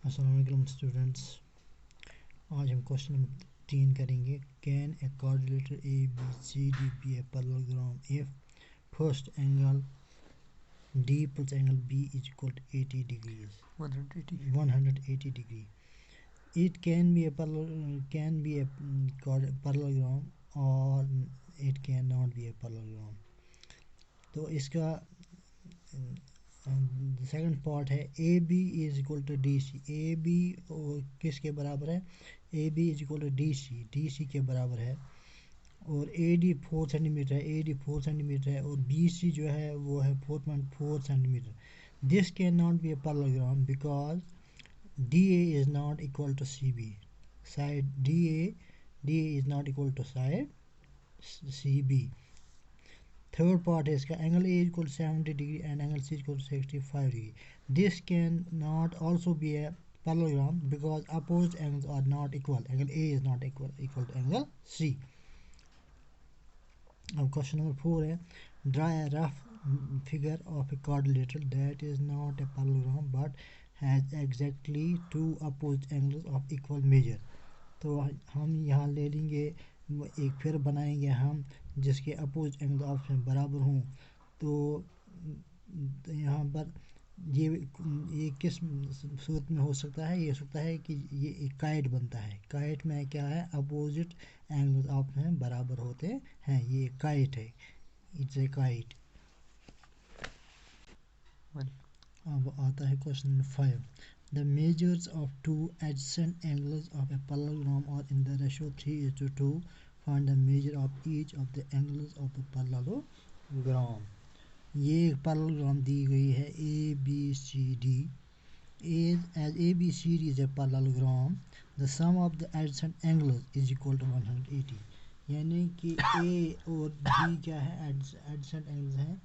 अस्सलाम वालेकुम स्टूडेंट्स, आज हम क्वेश्चन नंबर 3 करेंगे। Can a quadrilateral A B C D be a parallelogram if first angle D plus angle B is equal to 80 degrees 180 degree? It can be a parallelogram or it cannot be a parallelogram. तो इसका second part है A B is equal to D C. A B किसके बराबर है? A B is equal to D C के बराबर है। और ए डी 4 सेंटीमीटर है, ए डी 4 सेंटीमीटर है, और बी सी जो है वो है 4.4 centimetre. This can not be a parallelogram because D A is not equal to C B. Side D A is not equal to side C B. Third part है इसका, angle A equal 70 degree and angle C equal 65 degree. This can not also be a parallelogram because opposite angles are not equal. Angle A is not equal to angle C. अब question number 4 है, draw a rough figure of A quadrilateral that is not a parallelogram but has exactly two opposite angles of equal measure। तो हम यहाँ ले लेंगे, एक फिर बनाएंगे हम जिसके अपोजिट एंगल आपस में बराबर हों। तो यहाँ पर ये किस सूरत में हो सकता है? ये हो सकता है कि ये एक काइट बनता है। काइट में क्या है? अपोजिट एंगल आपस में बराबर होते हैं। ये काइट है, इट्स ए काइट। अब आता है question number 5। The measures of two adjacent angles of a parallelogram are in the ratio 3:2. Find the measure of each of the angles of the parallelogram। ये एक पैरेललोग्राम दी गई है A B C D. As ABCD is a parallelogram, the sum of the adjacent angles is equal to 180। यानी कि A और B क्या है? adjacent angles हैं।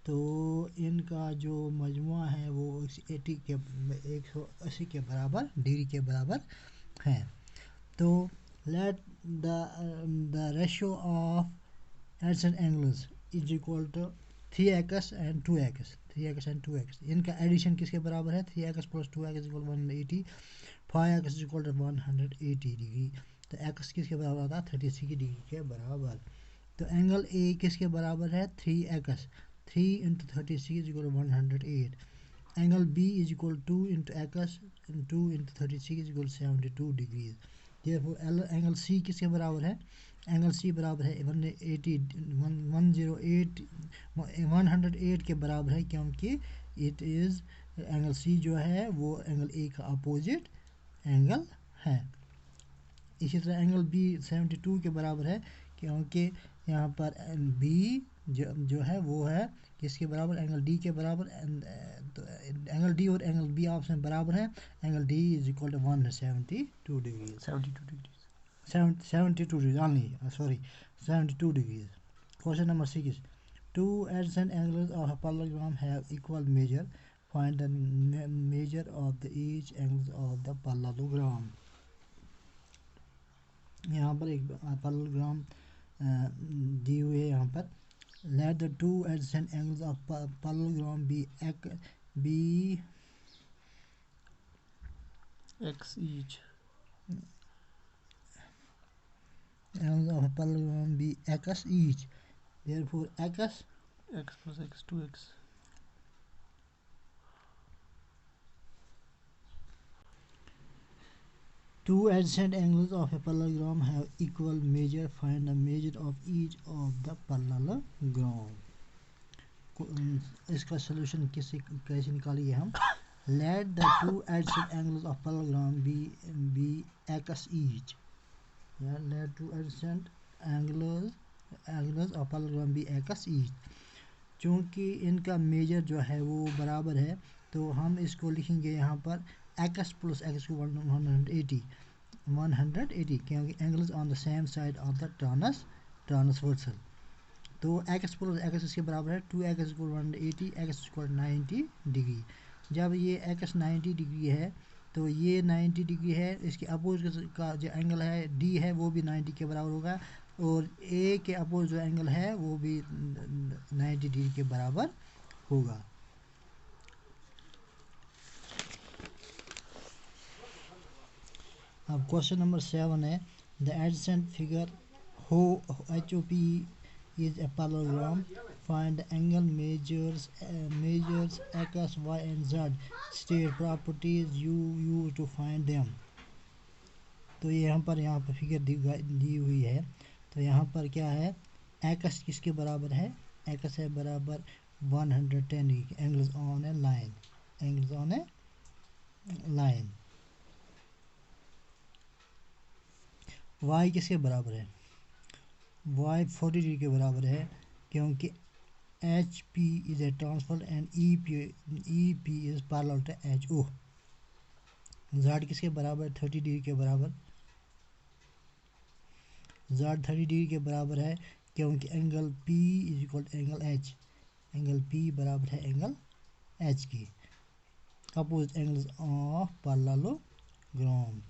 तो इनका जो मजमुआ है वो 180 के बराबर डिग्री के बराबर है। तो let the ratio of adjacent angles is equal to 3x and 2x। 3x and 2x इनका एडिशन किसके बराबर है? 3x plus 2x equal 180। 5x is equal to 180 degree. तो x किसके बराबर आता है? 36 डिग्री के बराबर। तो एंगल ए किसके बराबर है? 3x। 3 into 36 is equal 108। Angle B is equal 2 into x 2 into 36 is equal 72 degree. Angle C किसके बराबर है? एंगल सी बराबर है 108 के बराबर है, क्योंकि इट इज़ एंगल सी जो है वो एंगल ए का अपोजिट एंगल है। इसी तरह एंगल बी 72 के बराबर है, क्योंकि यहाँ पर बी जो है वो है किसके बराबर? एंगल डी के बराबर। तो एंगल डी और एंगल बी आपस में बराबर है। Angle D is equal to 172 degree. 72 degree only, sorry, 72 degrees. Question number 6. Two adjacent angles of a parallelogram have equal measure. Find the measure of the each angles of the parallelogram। यहाँ पर एक parallelogram दी हुई है। यहाँ पर let the two adjacent angles of parallelogram be x each। angles of a parallelogram be x each, therefore x plus x 2x। two adjacent angles of a parallelogram have equal measure. Find the measure of each of the parallelogram। इसका solution कैसे निकालिए हम? let the two adjacent angles of parallelogram be x each। let two adjacent angles of parallelogram be x each। चूँकि इनका major जो है वो बराबर है, तो हम इसको लिखेंगे यहाँ पर x plus x को 180, क्योंकि angles on the same side of the transversal. तो x प्लस x इसके बराबर है 2x equal 180, x equal 90 degree. जब ये x 90 डिग्री है तो ये 90 डिग्री है, इसके अपोजिट का जो एंगल है d है वो भी 90 के बराबर होगा, और a के अपोजिट जो एंगल है वो भी 90 डिग्री के बराबर होगा। अब क्वेश्चन नंबर 7 है the adjacent figure HOP is a parallelogram. Find the angle measures x, y and z. State properties you use to find them. तो यहाँ पर फिगर दी हुई है। तो यहाँ पर क्या है, x किसके बराबर है, x है बराबर 110 angles on A line. y किसके बराबर है, y 40 डिग्री के बराबर है, क्योंकि HP is a transversal and EP is parallel to HO। z किसके बराबर, 30 डिग्री के बराबर, z 30 डिग्री के बराबर है, क्योंकि angle P is equal to angle H, angle P बराबर है एंगल H की। Opposite angles of parallelogram.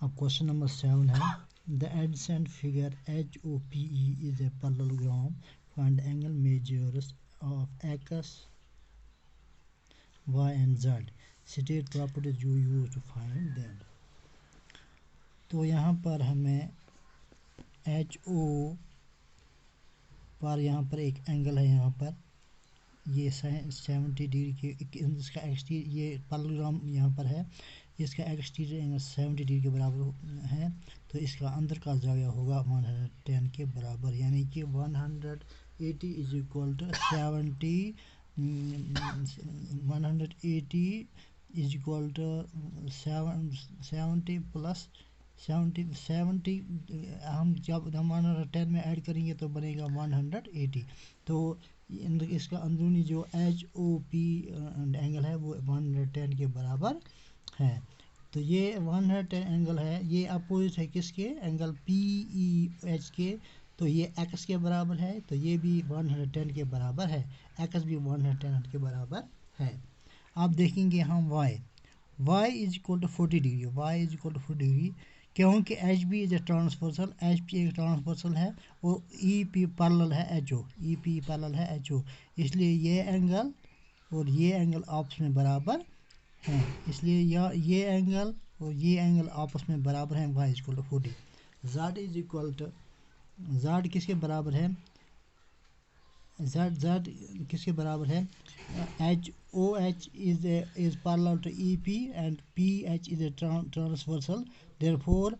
अब क्वेश्चन नंबर 7 है the adjacent figure HOPE is a parallelogram. Find angle measures of x, y and z। State properties you use to find them. तो यहाँ पर हमें HO पर यहाँ पर एक एंगल है, यहाँ पर ये 70 डिग्री के, इसका एक्सटीरियर, ये पैरेललोग्राम यहाँ पर है, इसका एक्सटीरियर एंगल 70 डिग्री के बराबर है। तो इसका अंदर का जाविया होगा 110 के बराबर, यानी कि 180 is equal to 70, 180 is equal to 70 plus 70 हम जब 110 में ऐड करेंगे तो बनेगा 180। तो इसका अंदरूनी जो HOP एंगल है वो 110 के बराबर है। तो ये 110 एंगल है, ये अपोजिट है किसके, एंगल PEH के। तो ये x के बराबर है, तो ये भी 110 के बराबर है, x भी 110 के बराबर है। अब देखेंगे हम y is equal to 40 degree, y is equal to 40 degree, क्योंकि HB is a transversal, HP एक ट्रांसवर्सल है और EP पैरेलल है HO, EP पैरेलल है HO, इसलिए ये एंगल और ये एंगल आपस में बराबर हैं, इसलिए ये एंगल और ये एंगल आपस में बराबर हैं। y is equal to 40। z is equal to, z किसके बराबर है, z किसके बराबर है, HOH is parallel to EP and PH is a transversal, therefore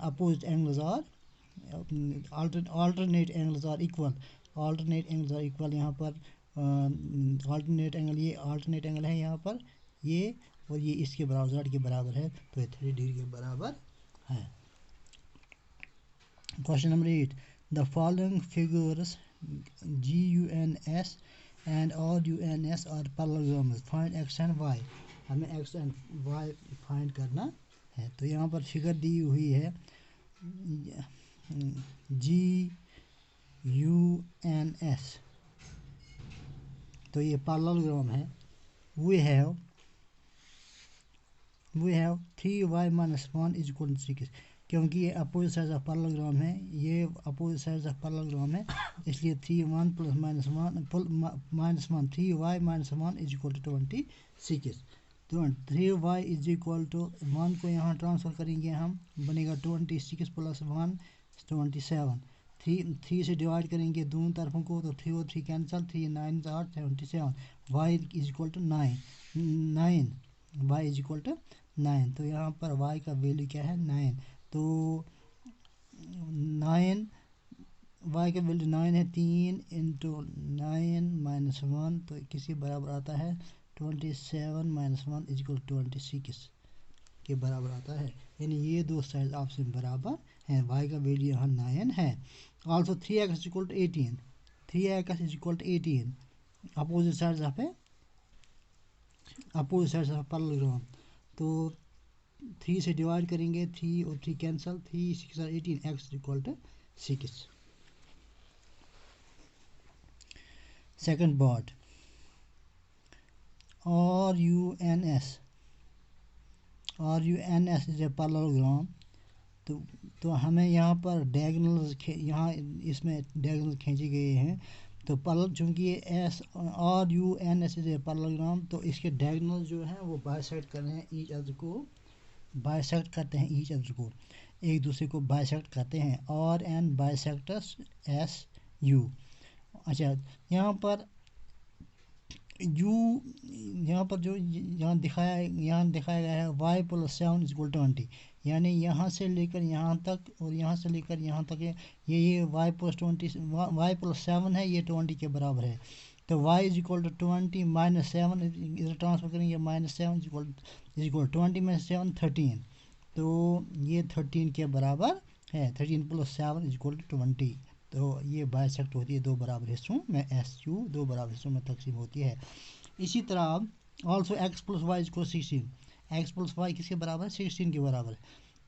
opposite angles are alternate angles are equal, यहाँ पर alternate angle, ये alternate angle है यहाँ पर, ये और ये इसके बराबर, z के बराबर है, तो ये 30 डिग्री के बराबर है। Question number 8 the following figures GUNS and RUNS are parallelograms, find x and y। हमें x and y फाइंड करना है। तो यहाँ पर फिगर दी हुई है GUNS, तो ये पैरेललोग्राम है। we have 3y minus 1 is equal to 6, क्योंकि ये अपोजिट साइड्स ऑफ पैरेललोग्राम है, ये अपोजिट साइड्स ऑफ पैरेललोग्राम है, इसलिए 3 plus minus 1 3y minus 1 is equal to 26। तो 3y इज इक्वल टू 1 को यहाँ ट्रांसफर करेंगे हम, बनेगा 26 प्लस 1 27, 3 से डिवाइड करेंगे दोनों तरफों को, तो 3 और 3 cancel, 3 9 8 77, y is equal to 9, y is equal to 9। तो यहाँ पर y का वैल्यू क्या है, 9। तो 9, y का वैल्यू 9 है, 3 इंटू 9 माइनस 1, तो किसके बराबर आता है, 27 माइनस 1 इज इक्वल 26 के बराबर आता है, यानी ये दो साइड आपस में बराबर हैं। y का वैल्यू यहाँ 9 है। Also 3x is equal to 18, 3x is equal to 18, opposite sides of parallelogram. तो 3 से डिवाइड करेंगे, 3 और 3 cancel, 3 6 18, x equal to 6। Second part RUNS is a parallelogram. तो हमें यहाँ पर डायगोनल्स, यहाँ इसमें डायगोनल खींचे गए हैं, तो पैरेलल चूँकि ये S R U N S is a parallelogram, तो इसके डायगोनल जो हैं वो बाइसेक्ट कर रहे हैं ईच अदर को, बाइसेक्ट करते हैं ईच अदर को, एक दूसरे को बाइसेक्ट करते हैं। R N bisects S U. अच्छा, यहाँ पर यू, यहाँ पर जो यहाँ दिखाया गया है y + 7 = 20, यानी यहाँ से लेकर यहाँ तक और यहाँ से लेकर यहाँ तक है, ये y + 20 y + 7 है, ये 20 के बराबर है। तो y = 20 - 7 इधर ट्रांसफर करेंगे, -7 = 20 - 7 13, तो ये 13 के बराबर है। 13 + 7 = 20। तो ये बाइसेक्ट होती है दो बराबर हिस्सों में, एस यू दो बराबर हिस्सों में तकसीम होती है। इसी तरह also x + y = 16, x + y किसके बराबर है? 16 के बराबर है।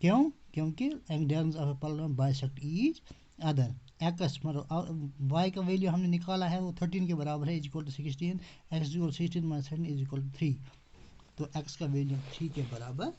क्यों? क्योंकि diagonals of a parallelogram bisect each other. x मतलब y का वैल्यू हमने निकाला है, वो 13 के बराबर है, = 16, x = 16 - 13 = 3, तो x का वैल्यू 3 के बराबर